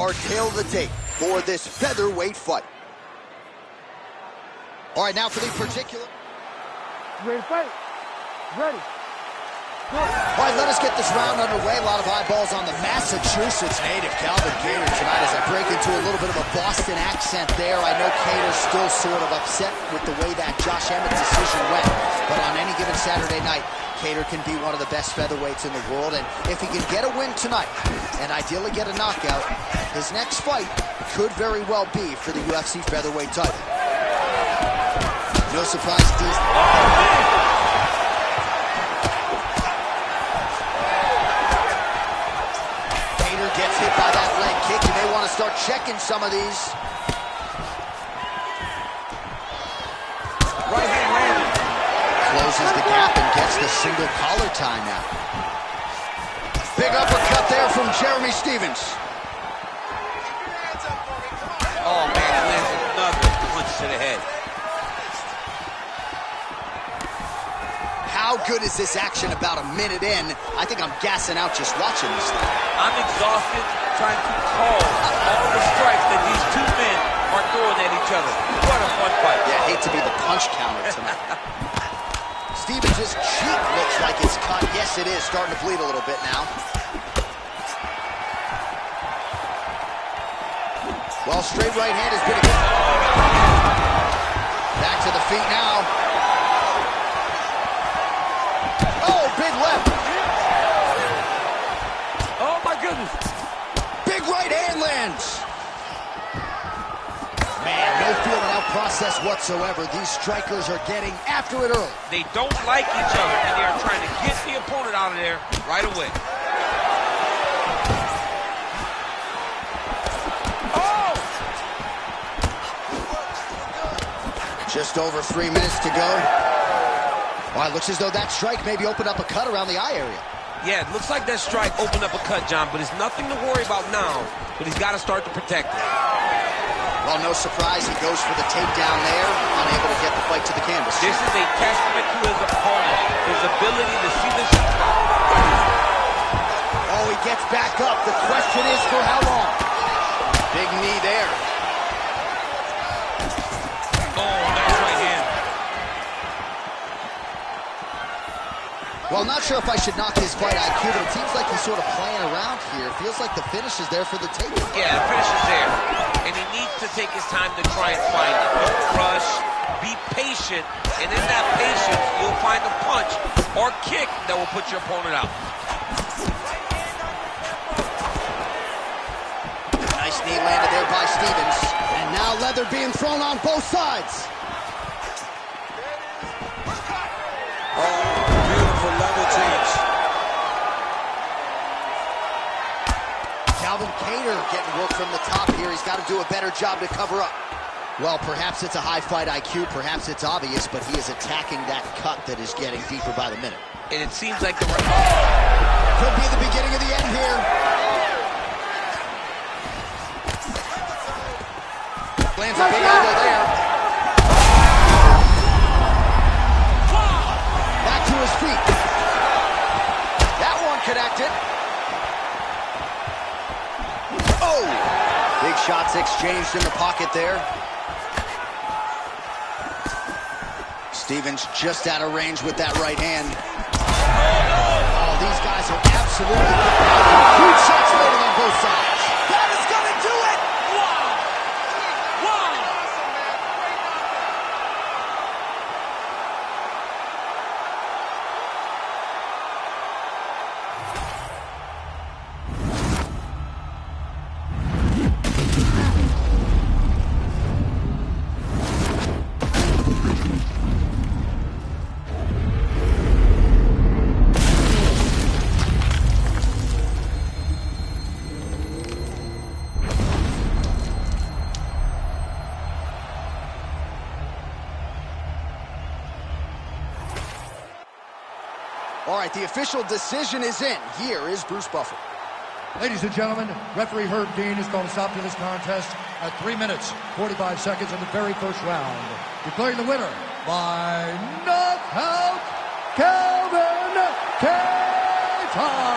our tale of the tape for this featherweight fight. All right, now for the particular. Ready to fight? Ready. All right, let us get this round underway. A lot of eyeballs on the Massachusetts native, Calvin Kattar, tonight as I break into a little bit of a Boston accent there. I know Kattar's still sort of upset with the way that Josh Emmett's decision went, but on any given Saturday night, Kattar can be one of the best featherweights in the world, and if he can get a win tonight, and ideally get a knockout, his next fight could very well be for the UFC featherweight title. No surprise, gets hit by that leg kick. You may want to start checking some of these. Right hand landed. Closes the gap and gets the single collar tie now. Big uppercut there from Jeremy Stephens. Oh man, it lands another punch to the head. How good is this action about a minute in? I think I'm gassing out just watching this thing. I'm exhausted trying to call all the strikes that these two men are throwing at each other. What a fun fight. Yeah, I hate to be the punch counter tonight. Stephens' cheek looks like it's cut. Yes, it is. Starting to bleed a little bit now. Well, straight right hand has been a good. Back to the feet now. Oh, big left. Oh my goodness. Big right hand lands. Man, no feeling out process whatsoever. These strikers are getting after it early. They don't like each other, and they are trying to get the opponent out of there right away. Oh! Just over 3 minutes to go. Well, it looks as though that strike maybe opened up a cut around the eye area. Yeah, it looks like that strike opened up a cut, John, but it's nothing to worry about now, but he's got to start to protect it. Well, no surprise, he goes for the takedown there, unable to get the fight to the canvas. This is a testament to his opponent, his ability to see the shot. Oh, he gets back up. The question is for how long? Big knee there. Oh, nice right hand. Well, not sure if I should knock his fight IQ, but it seems like he's sort of playing around here. Feels like the finish is there for the taking. Yeah, the finish is there. And he needs to take his time to try and find it. Don't rush. Be patient. And in that patience, you'll find a punch or kick that will put your opponent out. Nice knee landed there by Stephens. And now leather being thrown on both sides. Level change. Calvin Kattar getting work from the top here. He's got to do a better job to cover up. Well, perhaps it's a high fight IQ, perhaps it's obvious, but he is attacking that cut that is getting deeper by the minute. And it seems like the... Could be the beginning of the end here. Lands a big elbow there. Back to his feet. That one connected. Oh! Big shots exchanged in the pocket there. Stephens just out of range with that right hand. Oh, these guys are absolutely huge shots landing on both sides. That is gonna do it! Wow! Wow! All right, the official decision is in. Here is Bruce Buffer. Ladies and gentlemen, referee Herb Dean has called a stop to this contest at 3 minutes, 45 seconds in the very first round. Declaring the winner by knockout, Calvin Kattar.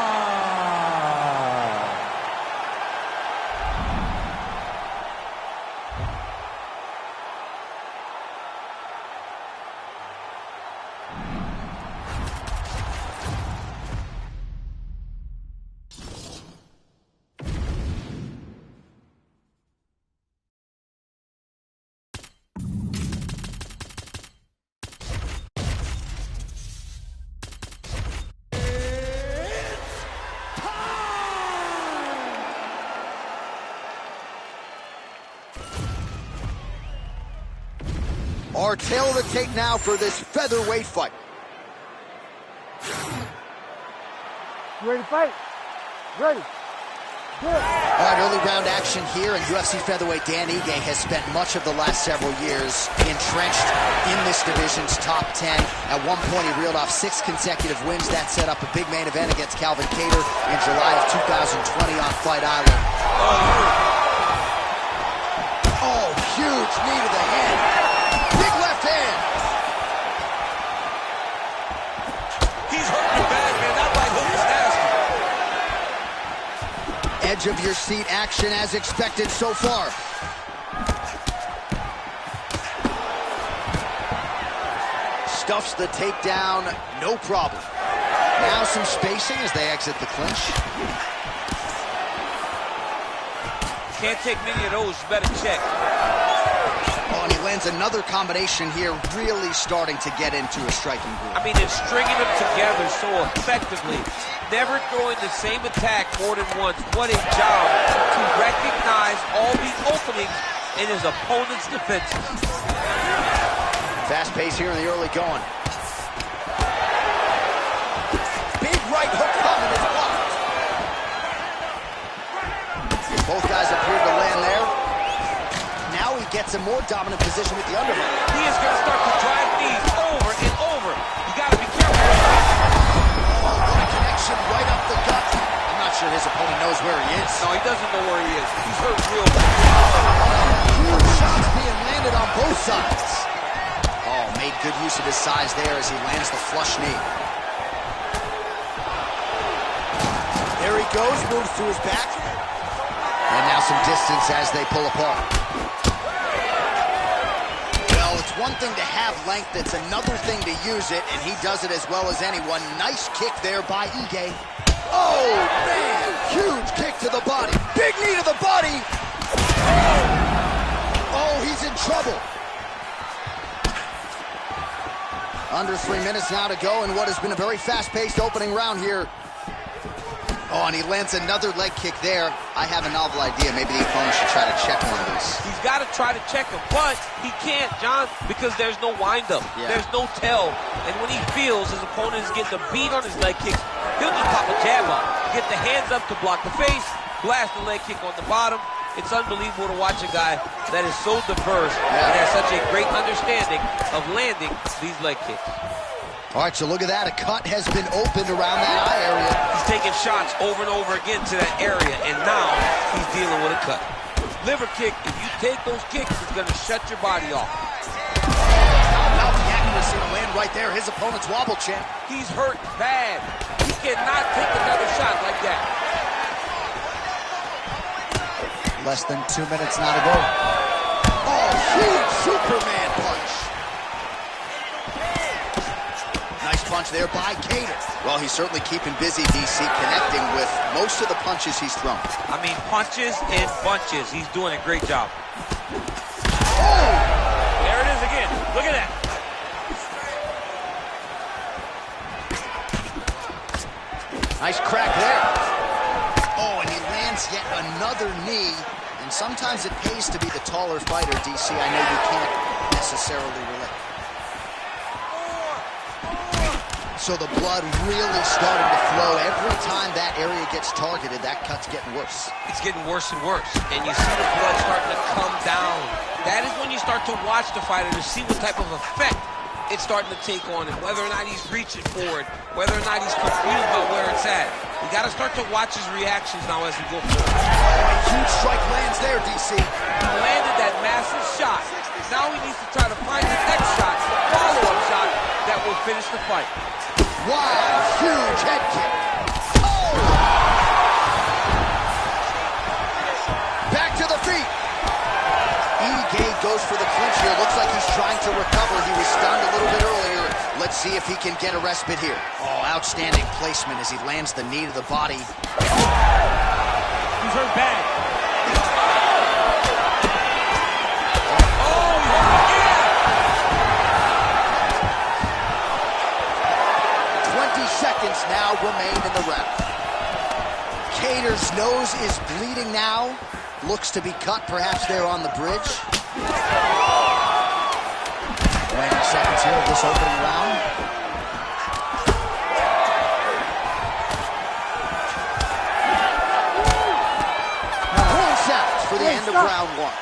Our tale of the tape now for this featherweight fight. You ready to fight? Ready. Good. All right, early round action here, and UFC featherweight Dan Ige has spent much of the last several years entrenched in this division's top 10. At one point, he reeled off 6 consecutive wins. That set up a big main event against Calvin Kattar in July of 2020 on Fight Island. Oh, huge knee to the head. Big left hand. He's hurting bad, man. That right hook is nasty. Edge of your seat action as expected so far. Stuffs the takedown, no problem. Now some spacing as they exit the clinch. Can't take many of those, you better check. Oh, and he lands another combination here, really starting to get into a striking groove. I mean, it's stringing them together so effectively. Never throwing the same attack more than once. What a job to recognize all the openings in his opponent's defenses. Fast pace here in the early going. Big right hook coming, it's blocked. Both guys appear to land there. Now he gets a more dominant position with the underhook. He is going to start to drive knees over and over. You got to be careful with that. Right up the gut. I'm not sure his opponent knows where he is. No, he doesn't know where he is. He's hurt real bad. Huge shots being landed on both sides. Oh, made good use of his size there as he lands the flush knee. There he goes, moves to his back. And now some distance as they pull apart. Well, it's one thing to have length, it's another thing to use it, and he does it as well as anyone. Nice kick there by Ige. Oh, man! Huge kick to the body. Big knee to the body. Oh, he's in trouble. Under 3 minutes now to go in what has been a very fast-paced opening round here. Oh, and he lands another leg kick there. I have a novel idea. Maybe the opponent should try to check one of these. He's got to try to check him, but he can't, John, because there's no windup. Yeah. There's no tell. And when he feels his opponent is getting a beat on his leg kicks, he'll just pop a jab up, get the hands up to block the face, blast the leg kick on the bottom. It's unbelievable to watch a guy that is so diverse and has such a great understanding of landing these leg kicks. All right, so look at that. A cut has been opened around that eye area. He's taking shots over and over again to that area, and now he's dealing with a cut. Liver kick, if you take those kicks, it's going to shut your body off. Now the accuracy to land right there. His opponent's wobble champ. He's hurt bad. He cannot take another shot like that. Less than 2 minutes now to go. Oh, huge Superman punch. Nice punch there by Kattar. Well, he's certainly keeping busy, DC, connecting with most of the punches he's thrown. I mean, punches and bunches. He's doing a great job. Oh! There it is again. Look at that. Nice crack there. Oh, and he lands yet another knee. And sometimes it pays to be the taller fighter, DC. I know you can't necessarily relate. So the blood really starting to flow. Every time that area gets targeted, that cut's getting worse. It's getting worse and worse. And you see the blood starting to come down. That is when you start to watch the fighter to see what type of effect it's starting to take on him, whether or not he's reaching for it, whether or not he's confused about where it's at. You got to start to watch his reactions now as we go forward. Oh, huge strike lands there, DC. He landed that massive shot. Now he needs to try to find the next shot, the follow-up shot that will finish the fight. Wow, huge head kick. Oh! Back to the feet. Ige goes for the clinch here. Looks like he's trying to recover. He was stunned a little bit earlier. Let's see if he can get a respite here. Oh, outstanding placement as he lands the knee to the body. He's hurt bad. Oh, yeah! 20 seconds now remain in the round. Kattar's nose is bleeding now. Looks to be cut, perhaps there on the bridge. this opening round. Horn sounds for the end of round one.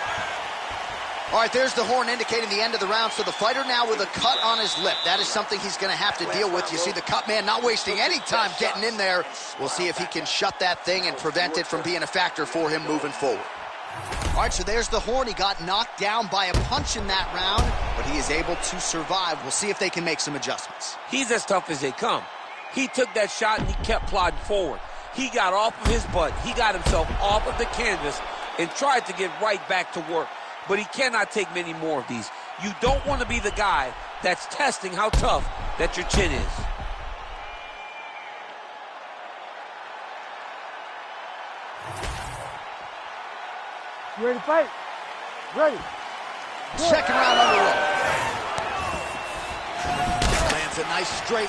All right, there's the horn indicating the end of the round. So the fighter now with a cut on his lip. That is something he's going to have to deal with. You see the cut man not wasting any time getting in there. We'll see if he can shut that thing and prevent it from being a factor for him moving forward. All right, so there's the horn. He got knocked down by a punch in that round, but he is able to survive. We'll see if they can make some adjustments. He's as tough as they come. He took that shot and he kept plodding forward. He got off of his butt. He got himself off of the canvas and tried to get right back to work. But he cannot take many more of these. You don't want to be the guy that's testing how tough that your chin is. You ready to fight? Ready. Second round underway. Lands a nice straight.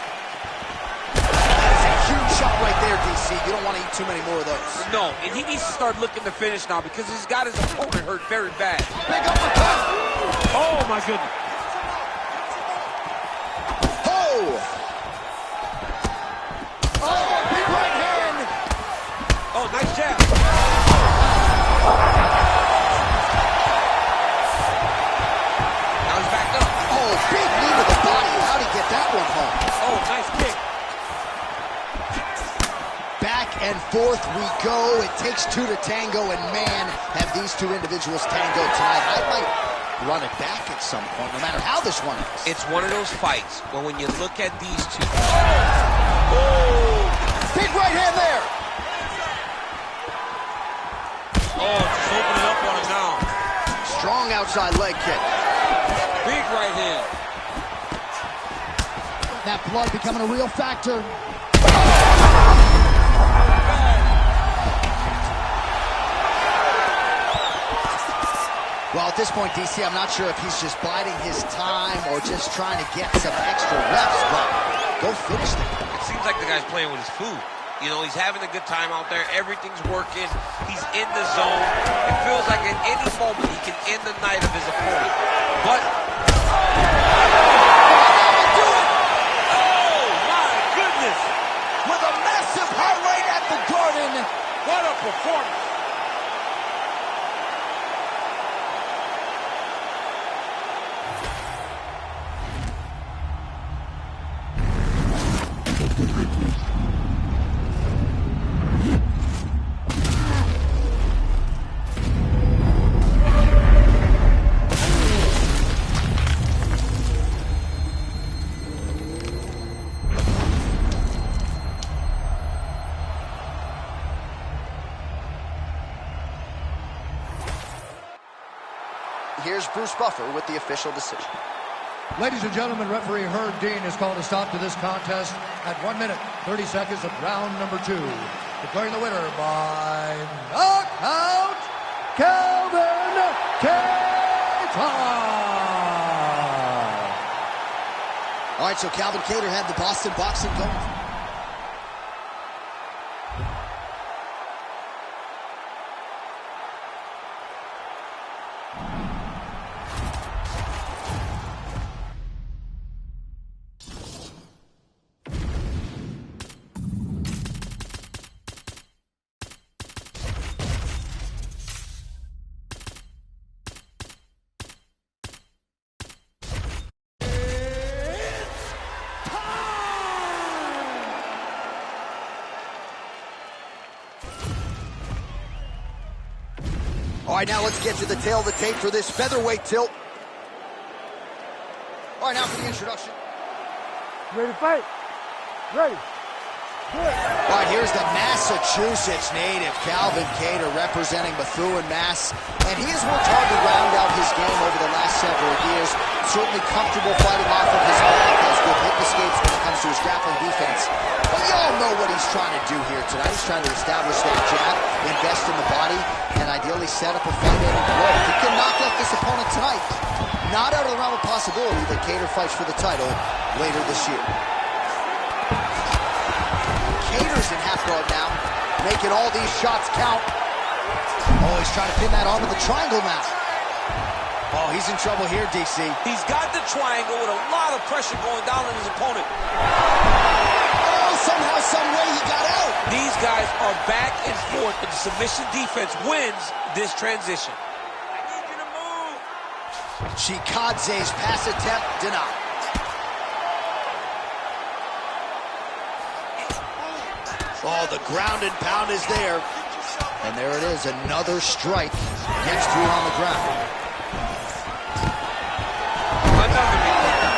That is a huge shot right there, DC. You don't want to eat too many more of those. No, and he needs to start looking to finish now because he's got his opponent hurt very bad. Big uppercut. Oh, my goodness. Oh! Oh, big right hand. Oh, nice jab. Now he's back up. Oh, big knee to the body. How'd he get that one home? Oh, nice kick. Back and forth we go. It takes two to tango, and man, have these two individuals tangoed tonight. I might run it back at some point, no matter how this one is. It's one of those fights where when you look at these two. Oh! Big right hand there. Oh, just opening up on him now. Strong outside leg kick. Big right hand. That blood becoming a real factor. Well, at this point, DC, I'm not sure if he's just biding his time or just trying to get some extra reps, but go finish the guy. It seems like the guy's playing with his food. You know, he's having a good time out there. Everything's working. He's in the zone. It feels like at any moment he can end the night of his opponent. But... oh, my goodness! With a massive heart rate at the Garden. What a performance! Here's Bruce Buffer with the official decision. Ladies and gentlemen, referee Herb Dean has called a stop to this contest at 1 minute, 30 seconds of round number 2. Declaring the winner by knockout, Calvin Kattar. All right, so Calvin Kattar had the Boston boxing going. All right, now let's get to the tail of the tape for this featherweight tilt. All right, now for the introduction. Ready to fight? Ready. Good. All right, here's the Massachusetts native, Calvin Kattar, representing Methuen, Mass. And he has worked hard to round out his game over the last several years. Certainly comfortable fighting off of his back, has good hip escapes when it comes to his grappling defense. But you all know what he's trying to do here tonight. He's trying to establish that jab, invest in the body, and ideally set up a fight and grow. If he can knock out this opponent tonight, not out of the realm of possibility that Kattar fights for the title later this year. Kattar's in half guard now, making all these shots count. Oh, he's trying to pin that arm in the triangle now. Oh, he's in trouble here, DC. He's got the triangle with a lot of pressure going down on his opponent. Oh, somehow, some way he got out. These guys are back and forth, but the submission defense wins this transition. I need you to move. Chikadze's pass attempt denied. Oh, the ground and pound is there. And there it is, another strike. Gets through on the ground. Another big takedown.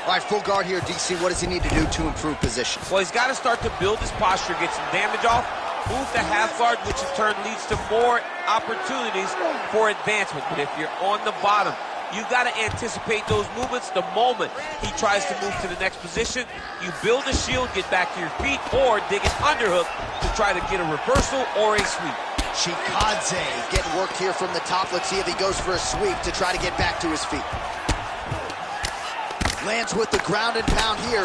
All right, full guard here, DC. What does he need to do to improve position? Well, he's got to start to build his posture, get some damage off, move to half guard, which in turn leads to more opportunities for advancement. But if you're on the bottom, you've got to anticipate those movements the moment he tries to move to the next position. You build a shield, get back to your feet, or dig an underhook to try to get a reversal or a sweep. Chikadze getting worked here from the top. Let's see if he goes for a sweep to try to get back to his feet. Lands with the ground and pound here.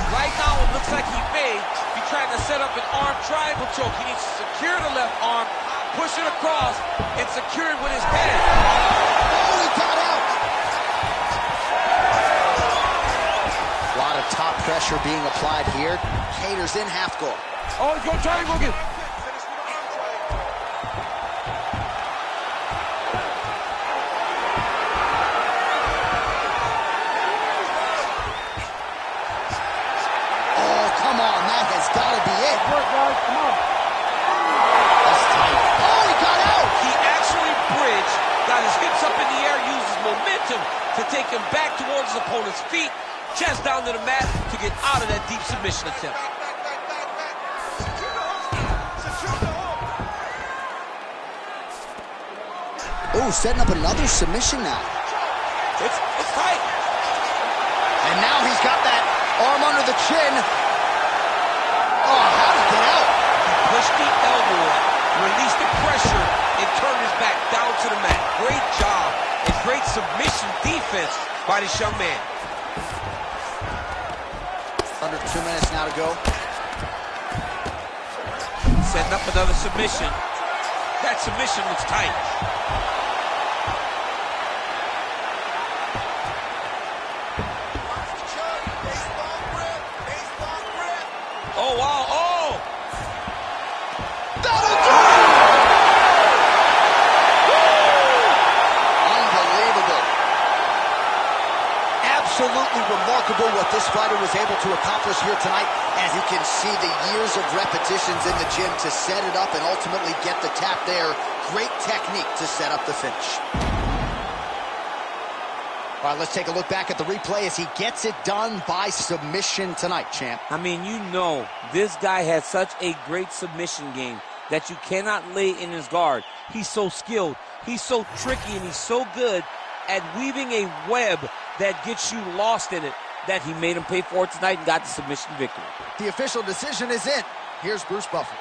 Right now, it looks like he may be trying to set up an arm triangle choke. He needs to secure the left arm, push it across, and secure it with his head. Oh, he got out! A lot of top pressure being applied here. Kattar's in half guard. Oh, he's going triangle again. Oh, come on, that has got to be it. Work, guys, come on. That's tight. Oh, he got out! He actually bridged, got his hips up in the air, used his momentum to take him back towards his opponent's feet, chest down to the mat to get out of that deep submission attempt. Oh, setting up another submission now. It's tight. And now he's got that arm under the chin. Oh, how did he get out? Push the elbow up, release the pressure, and turn his back down to the mat. Great job and great submission defense by this young man. Under 2 minutes now to go. Setting up another submission. That submission looks tight. Oh, wow, oh! That'll do it! Unbelievable. Absolutely remarkable what this fighter was able to accomplish here tonight. As you can see, the years of repetitions in the gym to set it up and ultimately get the tap there. Great technique to set up the finish. All right, let's take a look back at the replay as he gets it done by submission tonight, champ. I mean, you know, this guy has such a great submission game that you cannot lay in his guard. He's so skilled, he's so tricky, and he's so good at weaving a web that gets you lost in it that he made him pay for it tonight and got the submission victory. The official decision is in. Here's Bruce Buffer.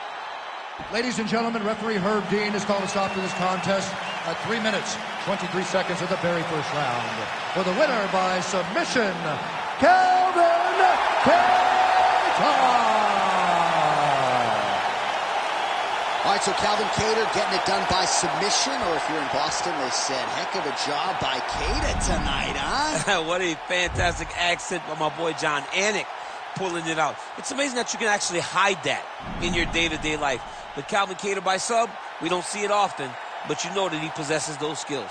Ladies and gentlemen, referee Herb Dean has called a stop to this contest at 3 minutes, 23 seconds of the very first round. For the winner by submission, Calvin Kattar. All right, so Calvin Kattar getting it done by submission, or if you're in Boston, they said, heck of a job by Kattar tonight, huh? What a fantastic accent by my boy John Anik pulling it out. It's amazing that you can actually hide that in your day-to-day life. But Calvin Kattar by sub, we don't see it often, but you know that he possesses those skills.